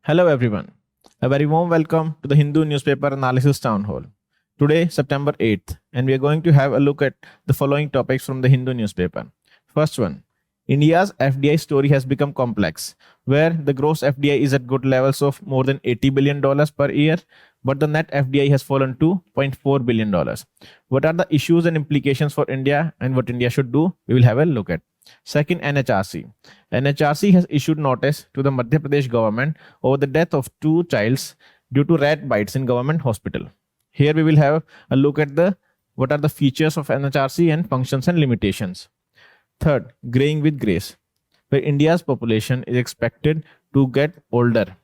Hello everyone. A very warm welcome to the Hindu newspaper Analysis Townhall. Today, September 8th, and we are going to have a look at the following topics from the Hindu newspaper. First one, India's FDI story has become complex, where the gross FDI is at good levels of more than $80 billion per year, but the net FDI has fallen to $0.4 billion. What are the issues and implications for India and what India should do? We will have a look at. Second, NHRC. NHRC has issued notice to the Madhya Pradesh government over the death of 2 childs due to rat bites in government hospital. Here we will have a look at what are the features of NHRC and functions and limitations. Third, graying with grace, where India's population is expected to get older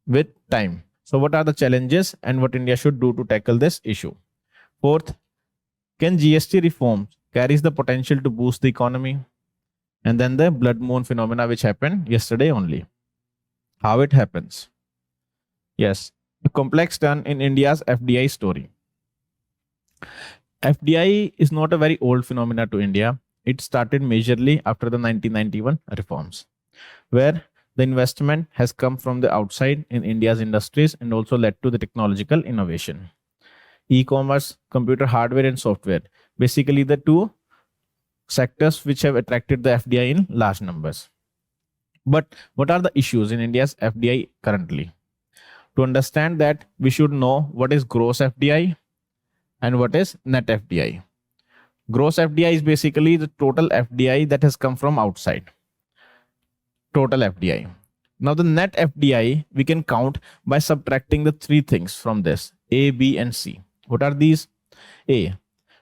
with time. So what are the challenges and what India should do to tackle this issue? Fourth, can GST reforms carries the potential to boost the economy? And then the blood moon phenomena which happened yesterday only. How it happens? Yes, a complex turn in India's FDI story. FDI is not a very old phenomena to India. It started majorly after the 1991 reforms, where the investment has come from the outside in India's industries and also led to the technological innovation. E-commerce, computer hardware and software, basically the 2 sectors which have attracted the FDI in large numbers. But what are the issues in India's FDI currently? To understand that, we should know what is gross FDI and what is net FDI. Gross FDI is basically the total FDI that has come from outside. Total FDI. Now the net FDI we can count by subtracting the 3 things from this, A, B and C. What are these? A,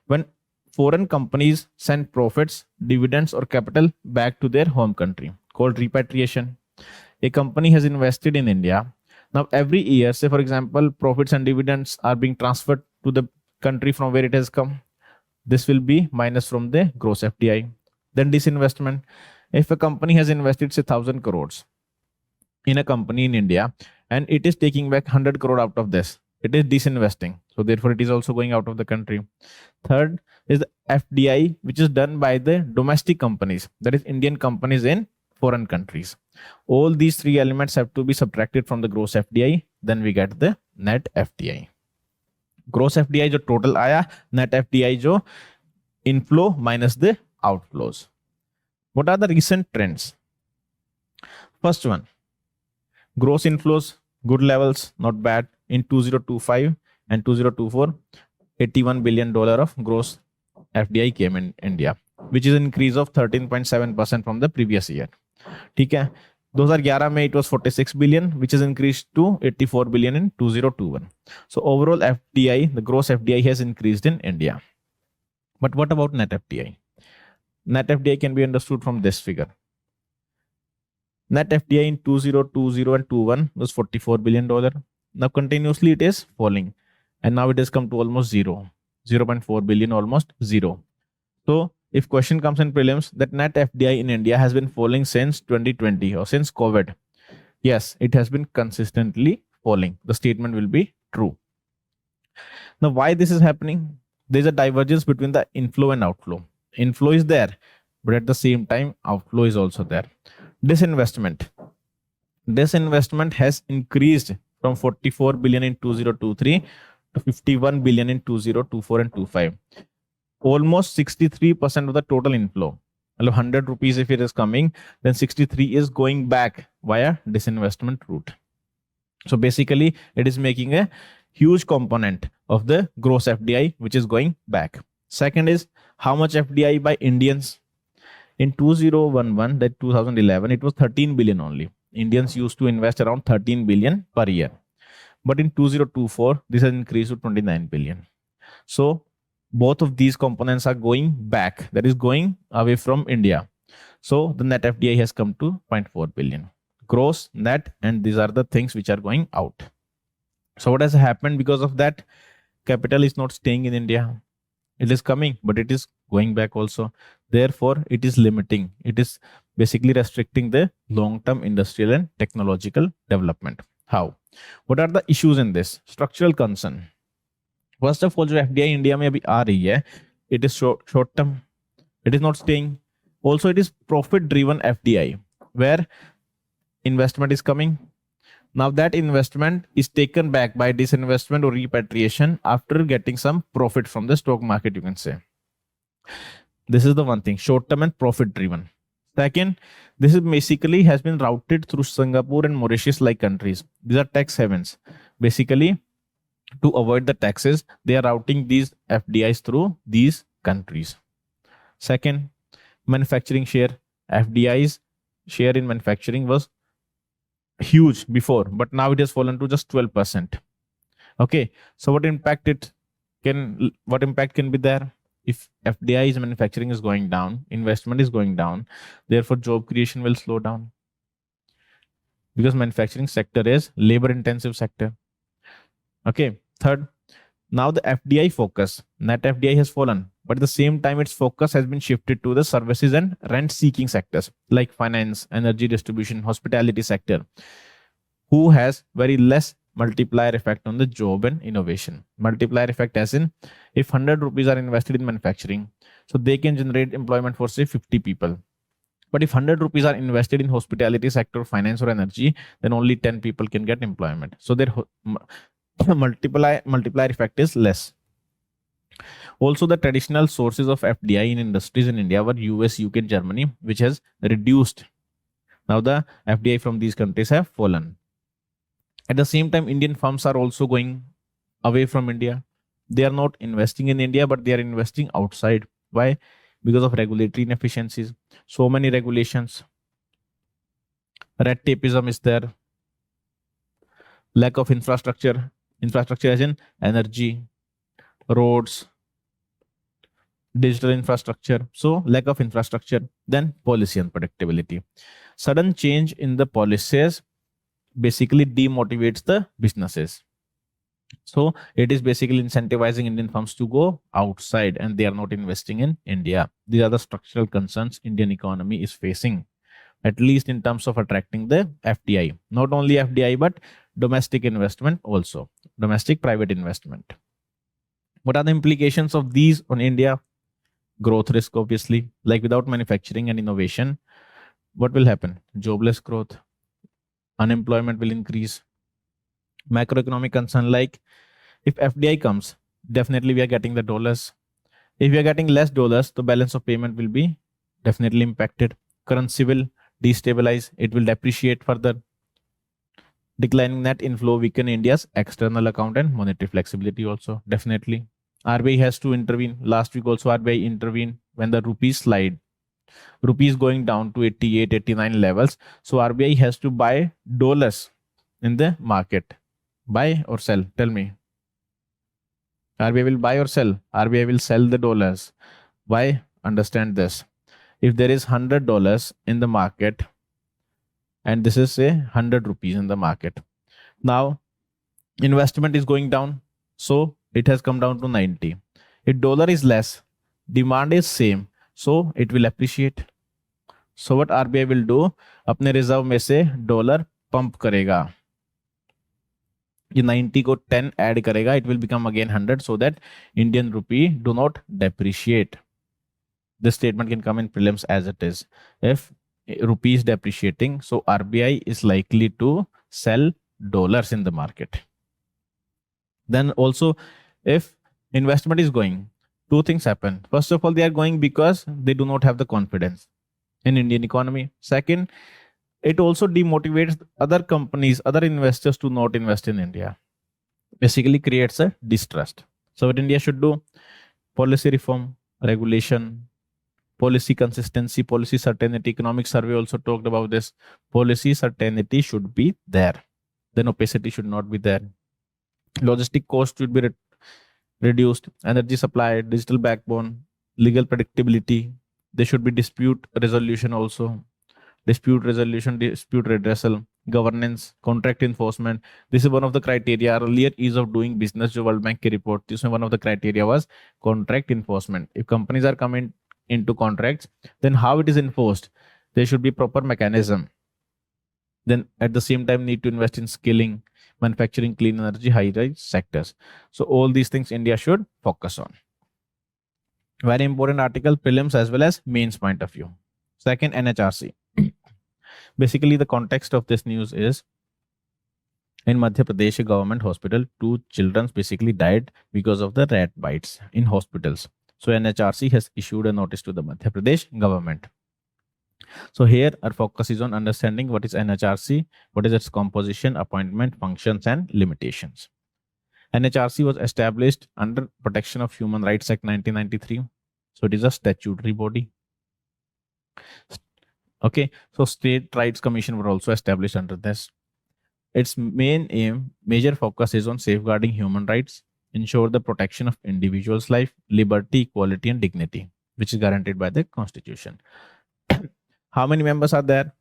when foreign companies send profits, dividends or capital back to their home country, called repatriation. A company has invested in India. Now every year, say for example, profits and dividends are being transferred to the country from where it has come. This will be minus from the gross FDI. Then disinvestment. If a company has invested say 1,000 crores in a company in India and it is taking back 100 crore out of this, it is disinvesting. So therefore it is also going out of the country. Third is the FDI, which is done by the domestic companies, that is Indian companies in foreign countries. All these 3 elements have to be subtracted from the gross FDI. Then we get the net FDI. Gross FDI जो total आया, net FDI जो inflow minus the outflows. What are the recent trends? First one, gross inflows, good levels, not bad. In 2025 and 2024, $81 billion of gross FDI came in India, which is an increase of 13.7% from the previous year. ठीक है, 2011 में it was 46 billion, which is increased to 84 billion in 2021. So overall FDI, the gross FDI has increased in India. But what about net FDI? Net FDI can be understood from this figure. Net FDI in 2020 and 21 was $44 billion. Now continuously it is falling and now it has come to almost 0.4 billion, almost 0. So if question comes in prelims that net FDI in India has been falling since 2020 or since COVID, yes, it has been consistently falling. The statement will be true. Now why this is happening? There is a divergence between the inflow and outflow. Inflow is there, but at the same time outflow is also there. Disinvestment has increased from 44 billion in 2023 to 51 billion in 2024 and 25. Almost 63% of the total inflow. 100 rupees if it is coming, then 63 is going back via disinvestment route. So basically it is making a huge component of the gross FDI which is going back. Second is how much FDI by Indians. In 2011, that 2011, it was 13 billion only. Indians used to invest around 13 billion per year. But in 2024, this has increased to 29 billion. So both of these components are going back, that is going away from India. So the net FDI has come to 0.4 billion. Gross, net, and these are the things which are going out. So what has happened because of that? Capital is not staying in India. It is coming, but it is going back also. Therefore, it is limiting. It is basically restricting the long-term industrial and technological development. How? What are the issues in this? Structural concern. First of all, जो FDI India में अभी आ रही है, it is short term. It is not staying. Also, it is profit driven FDI, where investment is coming. Now that investment is taken back by disinvestment or repatriation after getting some profit from the stock market, you can say. This is the one thing, short term and profit driven. Second, this is basically has been routed through Singapore and Mauritius like countries. These are tax havens. Basically, to avoid the taxes, they are routing these FDIs through these countries. Second, manufacturing share. FDI's share in manufacturing was huge before, but now it has fallen to just 12%. Okay, so what impact can be there? If FDI's manufacturing is going down, investment is going down, therefore job creation will slow down, because manufacturing sector is labor intensive sector. Okay, third, now the FDI focus, net FDI has fallen, but at the same time its focus has been shifted to the services and rent seeking sectors like finance, energy distribution, hospitality sector, who has very less multiplier effect on the job and innovation. Multiplier effect as in, if 100 rupees are invested in manufacturing, so they can generate employment for say 50 people. But if 100 rupees are invested in hospitality sector, finance or energy, then only 10 people can get employment. So their multiplier effect is less. Also, the traditional sources of FDI in industries in India were US, UK, and Germany, which has reduced. Now the FDI from these countries have fallen. At the same time, Indian firms are also going away from India. They are not investing in India, but they are investing outside. Why? Because of regulatory inefficiencies. So many regulations. Red tapeism is there. Lack of infrastructure. Infrastructure as in energy, roads, digital infrastructure. So lack of infrastructure. Then policy unpredictability. Sudden change in the policies basically demotivates the businesses. So it is basically incentivizing Indian firms to go outside, and they are not investing in India. These are the structural concerns Indian economy is facing, at least in terms of attracting the FDI. Not only FDI, but domestic investment also, domestic private investment. What are the implications of these on India? Growth risk, obviously, like without manufacturing and innovation, what will happen? Jobless growth, unemployment will increase. Macroeconomic concern, like if FDI comes, definitely we are getting the dollars. If we are getting less dollars, the balance of payment will be definitely impacted. Currency will destabilize, it will depreciate further. Declining net inflow weaken India's external account and monetary flexibility also, definitely. RBI has to intervene. Last week also RBI intervened when the rupee slide. Rupee is going down to 88, 89 levels. So RBI has to buy dollars in the market. Buy or sell? Tell me. RBI will buy or sell? RBI will sell the dollars. Why? Understand this. If there is $100 in the market, and this is say 100 rupees in the market. Now, investment is going down. So it has come down to 90. If dollar is less, demand is same. So it will appreciate. So what RBI will do? अपने reserve में से dollar pump करेगा. ये 90 को 10 add करेगा. It will become again 100 so that Indian rupee do not depreciate. This statement can come in prelims as it is. If rupee is depreciating, so RBI is likely to sell dollars in the market. Then also, if investment is going, two things happen. First of all, they are going because they do not have the confidence in Indian economy. Second, it also demotivates other companies, other investors to not invest in India. Basically creates a distrust. So what India should do? Policy reform, regulation, policy consistency, policy certainty. Economic survey also talked about this. Policy certainty should be there. Then opacity should not be there. Logistic cost should be reduced. Energy supply, digital backbone, legal predictability. There should be dispute resolution also. Dispute resolution, dispute redressal, governance, contract enforcement. This is one of the criteria. Earlier, ease of doing business, जो World Bank की report, this one of the criteria was contract enforcement. If companies are coming into contracts, then how it is enforced? There should be proper mechanism. Then at the same time, need to invest in skilling, manufacturing, clean energy, high-rise sectors. So all these things India should focus on. Very important article, prelims as well as mains point of view. Second, NHRC. Basically, the context of this news is in Madhya Pradesh, a government hospital, 2 children basically died because of the rat bites in hospitals. So NHRC has issued a notice to the Madhya Pradesh government. So here our focus is on understanding what is NHRC, what is its composition, appointment, functions, and limitations. NHRC was established under Protection of Human Rights Act 1993. So it is a statutory body. Okay, so State Rights Commission were also established under this. Its major focus is on safeguarding human rights, ensure the protection of individuals' life, liberty, equality, and dignity, which is guaranteed by the Constitution. How many members are there?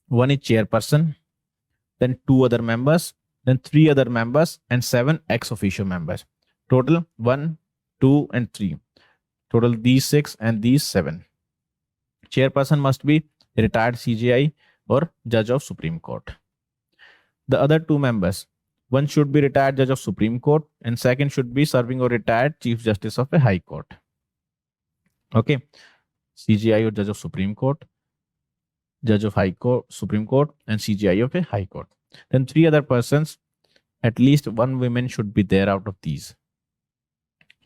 1 is chairperson, then 2 other members, then 3 other members, and 7 ex officio members. Total 1, 2, and 3. Total these 6 and these 7. Chairperson must be retired CJI or Judge of Supreme Court. The other 2 members, one should be retired Judge of Supreme Court, and second should be serving or retired Chief Justice of a High Court. Okay, CJI or Judge of Supreme Court, Judge of High Court, Supreme Court, and CJI of a High Court. Then 3 other persons, at least 1 woman should be there out of these,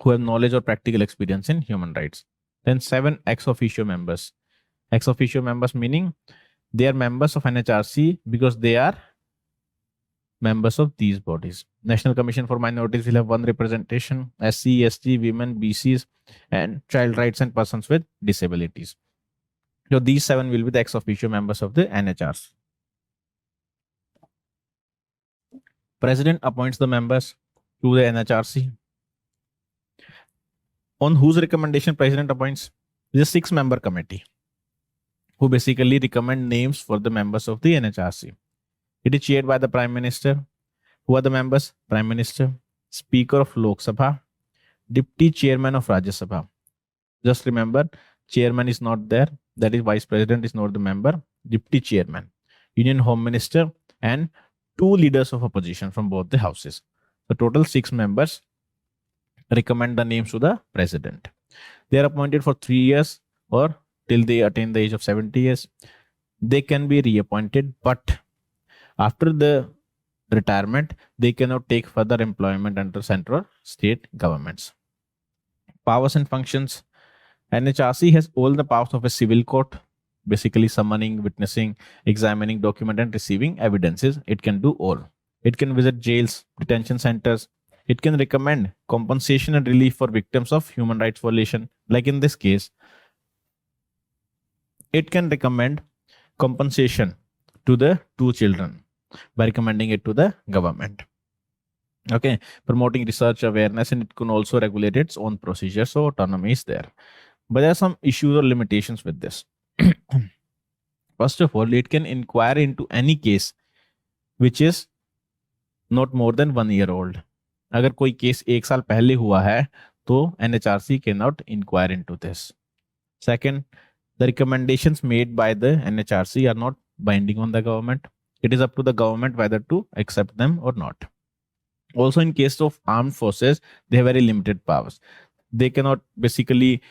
who have knowledge or practical experience in human rights. Then 7 ex officio members. Ex officio members meaning they are members of NHRC because they are members of these bodies. National Commission for Minorities will have 1 representation, SC, ST, women, BCs, and child rights and persons with disabilities. So these 7 will be the ex officio members of the NHRC. President appoints the members to the NHRC. On whose recommendation President appoints? It is a 6-member committee who basically recommend names for the members of the NHRC. It is chaired by the Prime Minister. Who are the members? Prime Minister, Speaker of Lok Sabha, Deputy Chairman of Rajya Sabha. Just remember, Chairman is not there. That is, Vice President is not the member. Deputy Chairman, Union Home Minister, and 2 leaders of opposition from both the houses. The total 6 members recommend the names to the President. They are appointed for 3 years or till they attain the age of 70 years. They can be reappointed, but after the retirement, they cannot take further employment under central or state governments. Powers and functions. NHRC has all the powers of a civil court, basically summoning, witnessing, examining document, and receiving evidences. It can do all. It can visit jails, detention centers. It can recommend compensation and relief for victims of human rights violation. Like in this case, it can recommend compensation to the 2 children by recommending it to the government. Okay, promoting research awareness, and it can also regulate its own procedures, so autonomy is there. But there are some issues or limitations with this. First of all, it can inquire into any case which is not more than 1 year old. अगर कोई case 1 साल पहले हुआ है तो NHRC cannot inquire into this. Second, the recommendations made by the NHRC are not binding on the government. It is up to the government whether to accept them or not. Also, in case of armed forces, they have very limited powers. They cannot basically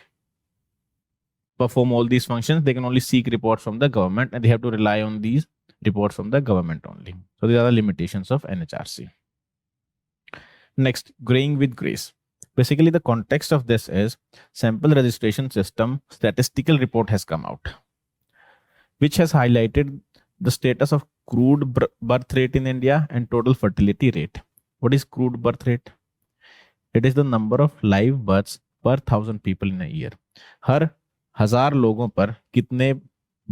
perform all these functions. They can only seek reports from the government, and they have to rely on these reports from the government only. So these are the limitations of NHRC. Next, graying with grace. Basically, the context of this is sample registration system statistical report has come out, which has highlighted the status of crude birth rate in India and total fertility rate. What is crude birth rate? It is the number of live births per 1,000 people in a year. हर 1000 लोगों पर कितने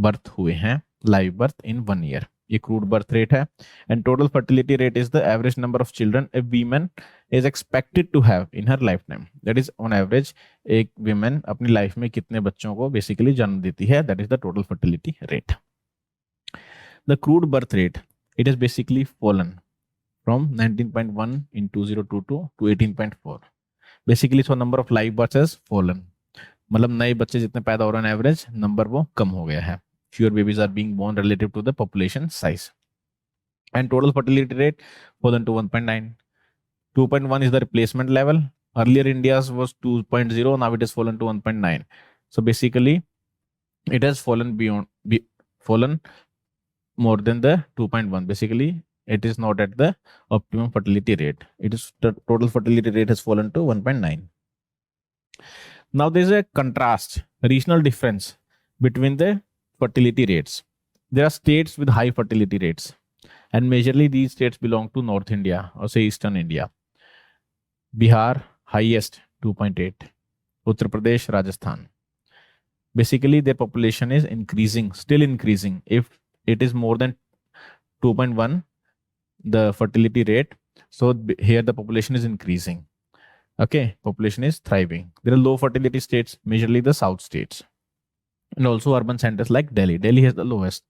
birth हुए हैं, live birth in 1 year. ये crude birth rate है. And total fertility rate is the average number of children a woman is expected to have in her lifetime. That is, on average, एक woman अपनी life में कितने बच्चों को basically जन्म देती है. That is the total fertility rate. The crude birth rate, it has basically fallen from 19.1 in 2022 to 18.4. Basically, so number of live births has fallen. मतलब नए बच्चे जितने पैदा हो रहे हैं एवरेज नंबर वो कम हो गया है. Fewer babies are being born relative to the population size. And total fertility rate fallen to 1.9. 2.1 is the replacement level. Earlier India's was 2.0. Now it has fallen to 1.9. So basically, it has fallen more than the 2.1. Basically, it is not at the optimum fertility rate. It is the total fertility rate has fallen to 1.9. Now there is a contrast, regional difference between the fertility rates. There are states with high fertility rates, and majorly these states belong to North India or say Eastern India. Bihar, highest 2.8. Uttar Pradesh, Rajasthan. Basically, their population is increasing, still increasing. If it is more than 2.1, the fertility rate, so here the population is increasing. Okay, population is thriving. There are low fertility states, majorly the south states, and also urban centers like Delhi. Delhi has the lowest,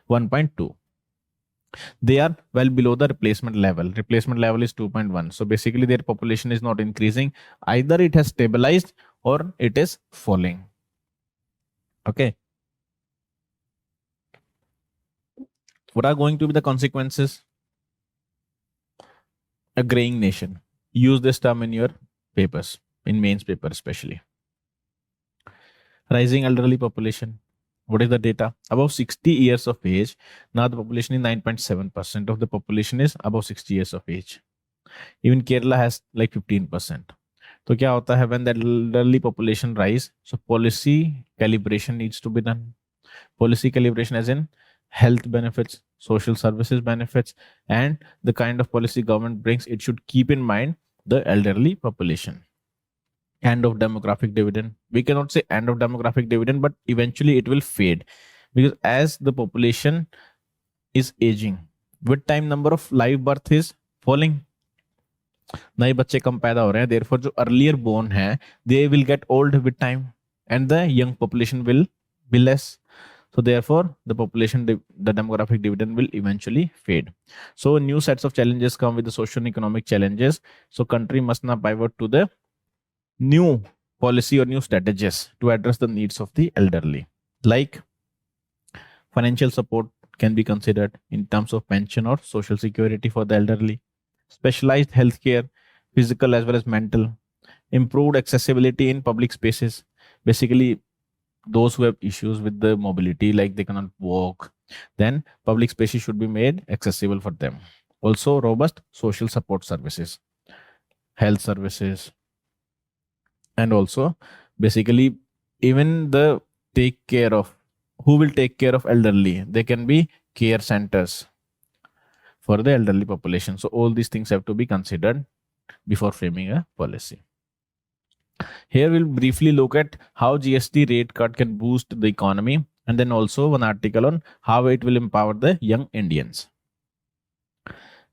1.2. They are well below the replacement level. Replacement level is 2.1. So basically, their population is not increasing. Either it has stabilized or it is falling. Okay. What are going to be the consequences? A graying nation. Use this term in your papers, in mains paper especially. Rising elderly population. What is the data? Above 60 years of age. Now the population is 9.7% of the population is above 60 years of age. Even Kerala has like 15%. So क्या होता है when the elderly population rise? So policy calibration needs to be done. Policy calibration as in health benefits, social services benefits, and the kind of policy government brings, it should keep in mind the elderly population. End of demographic dividend. We cannot say end of demographic dividend, but eventually it will fade because as the population is aging, with time number of live birth is falling. नए बच्चे कम पैदा हो रहे हैं, therefore जो earlier born है, they will get old with time and the young population will be less. So therefore the population, the demographic dividend will eventually fade. So new sets of challenges come with the social and economic challenges. So country must now pivot to the new policy or new strategies to address the needs of the elderly. Like financial support can be considered in terms of pension or social security for the elderly, specialized healthcare, physical as well as mental, improved accessibility in public spaces. Basically, those who have issues with the mobility, like they cannot walk, then public spaces should be made accessible for them. Also, robust social support services, health services, and also basically even the take care of who will take care of elderly. They can be care centers for the elderly population. So all these things have to be considered before framing a policy. Here we'll briefly look at how GST rate cut can boost the economy, and then also one article on how it will empower the young Indians.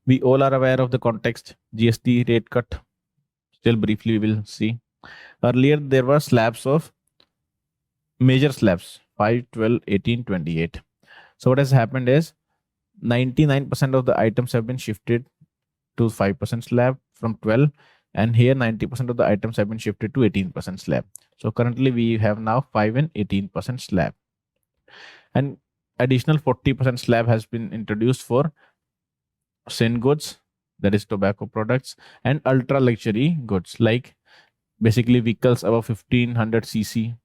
We all are aware of the context, GST rate cut. Still briefly we will see. Earlier there were slabs of major slabs 5, 12, 18, 28. So what has happened is 99% of the items have been shifted to 5% slab from 12, and here 90% of the items have been shifted to 18% slab. So currently we have now 5 and 18% slab, and additional 40% slab has been introduced for sin goods, that is tobacco products, and ultra luxury goods like basically vehicles above 1500 cc,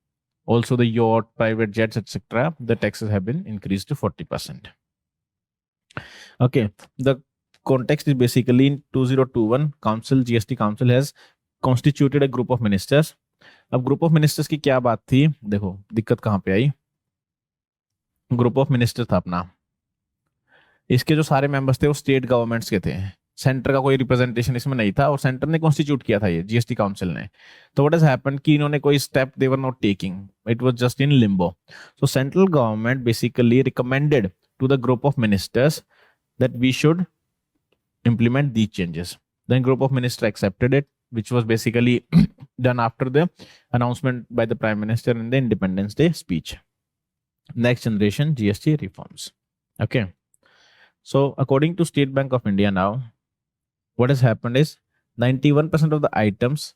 also the yacht, private jets, etc. The taxes have been increased to 40%. Okay, the context is basically in 2021 council, GST council has constituted a group of ministers. अब group of ministers की क्या बात थी, देखो दिक्कत कहां पे आई. Group of minister था अपना, इसके जो सारे मेंबर्स थे वो स्टेट गवर्नमेंट्स के थे, सेंटर का कोई रिप्रेजेंटेशन इसमें नहीं था, और सेंटर ने कॉन्स्टिट्यूट किया था ये जीएसटी काउंसिल ने. तो व्हाट हैज हैपेंड कि इन्होंने कोई step they were not taking, it was just in limbo. So central government basically recommended to the group of ministers that we should implement these changes. Then group of ministers accepted it, which was basically done after the announcement by the Prime Minister in the Independence Day speech. Next generation GST reforms. Okay. So according to State Bank of India now, what has happened is 91% of the items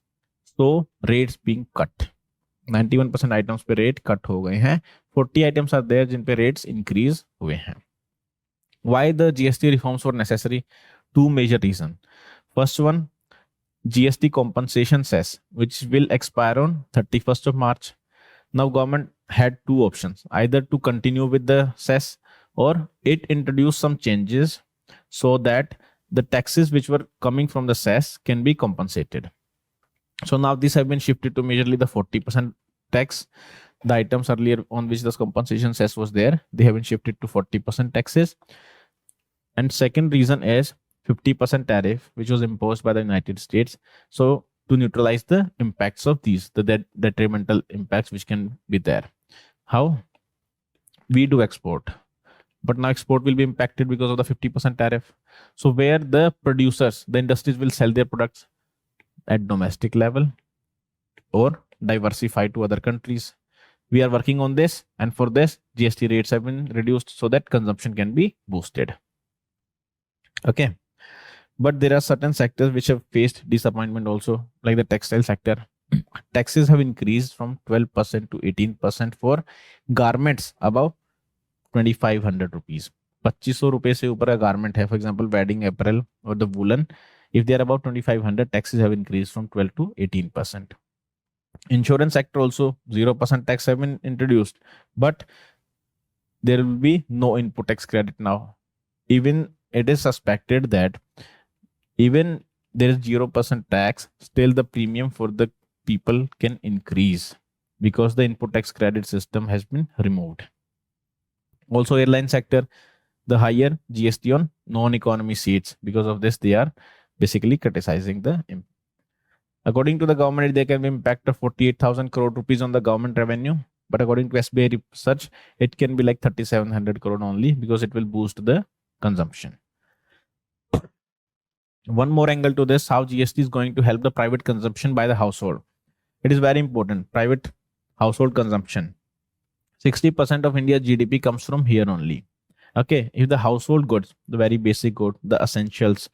so rates being cut. 91% items पे rate cut हो गए हैं. 40 items are there जिन पे rates increase हुए हैं. Why the GST reforms were necessary? Two major reasons. First one, GST compensation cess, which will expire on 31st of March. Now government had two options, either to continue with the cess or it introduced some changes so that the taxes which were coming from the cess can be compensated. So now these have been shifted to majorly the 40% tax. The items earlier on which the compensation cess was there, they have been shifted to 40% taxes. And second reason is 50% tariff which was imposed by the United States. So to neutralize the impacts of these, the detrimental impacts which can be there. How? We do export, but now export will be impacted because of the 50% tariff. So where the producers, the industries will sell their products at domestic level or diversify to other countries. We are working on this, and for this GST rates have been reduced so that consumption can be boosted. Okay, but there are certain sectors which have faced disappointment also, like the textile sector. Taxes have increased from 12% to 18% for garments above 2500 rupees. 2500 रुपए से ऊपर का garment है, for example wedding apparel or the woolen, if they are about 2500, taxes have increased from 12 to 18%. Insurance sector also 0% tax have been introduced, but there will be no input tax credit now. Even it is suspected that even there is 0% tax, still the premium for the people can increase because the input tax credit system has been removed. Also airline sector, the higher GST on non-economy seats. Because of this, they are basically criticizing the. According to the government, there can be impact of 48,000 crore rupees on the government revenue. But according to SBI research, it can be like 3,700 crore only because it will boost the consumption. One more angle to this, how GST is going to help the private consumption by the household. It is very important. Private household consumption. 60% of India's GDP comes from here only. Okay, if the household goods, the very basic good, the essentials,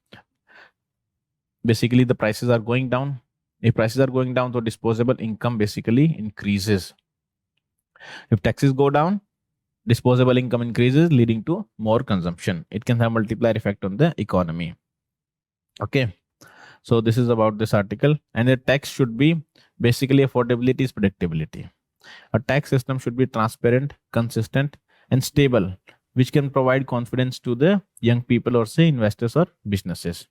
basically the prices are going down. If prices are going down, so disposable income basically increases. If taxes go down, disposable income increases, leading to more consumption. It can have multiplier effect on the economy. Okay, so this is about this article. And the tax should be basically affordability is predictability. A tax system should be transparent, consistent, and stable, which can provide confidence to the young people or say investors or businesses.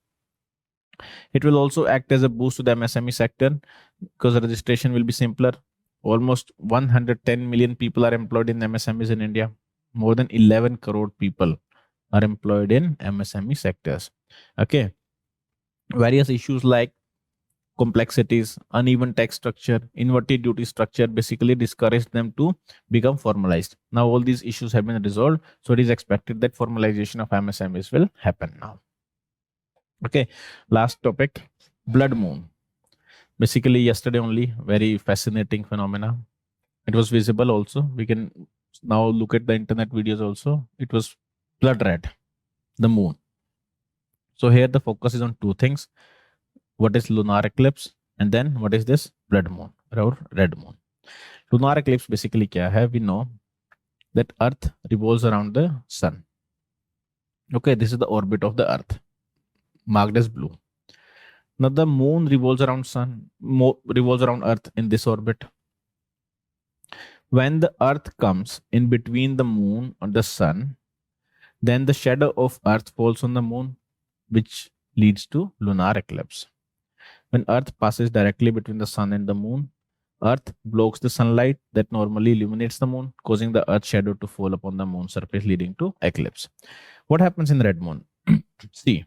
It will also act as a boost to the MSME sector because registration will be simpler. Almost 110 million people are employed in MSMEs in India. More than 11 crore people are employed in MSME sectors. Okay. Various issues like complexities, uneven tax structure, inverted duty structure basically discourage them to become formalized. Now all these issues have been resolved, so it is expected that formalization of MSMEs will happen now. Okay, last topic, blood moon. Basically yesterday only, very fascinating phenomena. It was visible also. We can now look at the internet videos also. It was blood red, the moon. So here the focus is on two things. What is lunar eclipse and then what is this blood moon or red moon. Lunar eclipse basically kya hai? We know that earth revolves around the sun. Okay, this is the orbit of the earth, marked as blue. Now the moon revolves around sun, revolves around earth in this orbit. When the earth comes in between the moon and the sun, then the shadow of earth falls on the moon, which leads to lunar eclipse. When earth passes directly between the sun and the moon, earth blocks the sunlight that normally illuminates the moon, causing the earth shadow to fall upon the moon surface, leading to eclipse. What happens in red moon? See,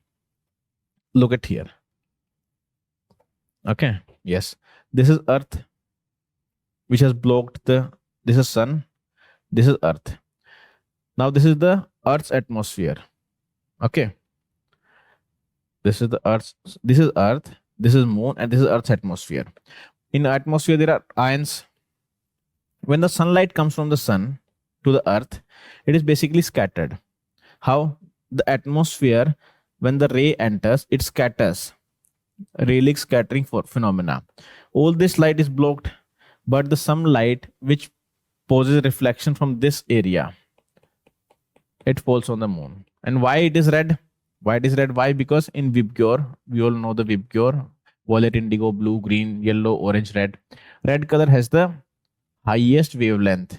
look at here. Okay, yes, this is earth which has blocked the, this is sun, this is earth. Now this is the earth's atmosphere. Okay, this is the earth, this is earth, this is moon, and this is earth's atmosphere. In the atmosphere there are ions. When the sunlight comes from the sun to the earth, it is basically scattered. How? The atmosphere, when the ray enters, it scatters. Rayleigh scattering for phenomena. All this light is blocked, but the some light which poses reflection from this area, it falls on the moon. And why it is red? Why it is red? Why? Because in 𝐕𝐢𝐝, we all know the 𝐕𝐈𝐿, violet, indigo, blue, green, yellow, orange, red. Red color has the highest wavelength,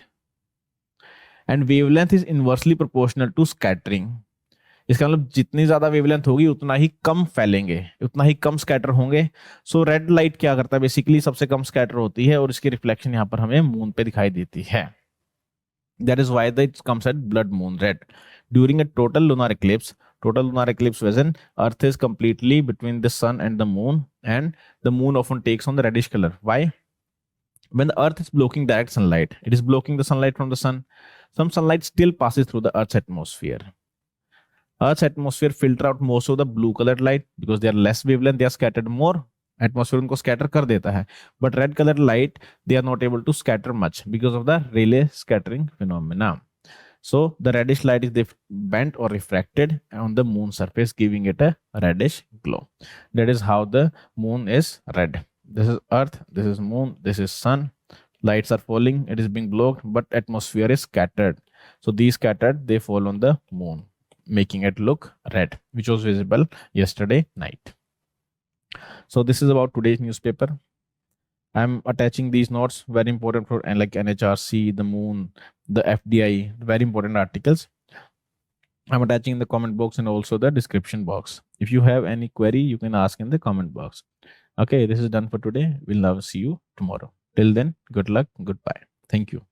and wavelength is inversely proportional to scattering. इसका मतलब जितनी ज्यादा wavelength होगी उतना ही कम फैलेंगे, उतना ही कम scatter होंगे. सो red light क्या करता है, बेसिकली सबसे कम स्कैटर होती है और इसकी रिफ्लेक्शन यहाँ पर हमें मून पे दिखाई देती है. That is why it comes at blood moon red. During a total lunar eclipse when earth is completely between the sun and the moon, and the moon often takes on the reddish color. Why? When the earth is blocking direct sunlight, it is blocking the sunlight from the sun. Some sunlight still passes through the earth's atmosphere. Earth's atmosphere filter out most of the blue colored light because they are less wavelength, they are scattered more. Atmosphere उनको scatter कर देता है. But red colored light, they are not able to scatter much because of the Rayleigh scattering phenomena. So the reddish light is bent or refracted on the moon surface, giving it a reddish glow. That is how the moon is red. This is earth, this is moon, this is sun. Lights are falling, it is being blocked, but atmosphere is scattered. So these scattered, they fall on the moon, making it look red, which was visible yesterday night. So this is about today's newspaper. I'm attaching these notes, very important for like NHRC, the moon, the FDI, very important articles. I'm attaching in the comment box and also the description box. If you have any query, you can ask in the comment box. Okay, this is done for today. We'll now see you tomorrow. Till then, good luck, goodbye. Thank you.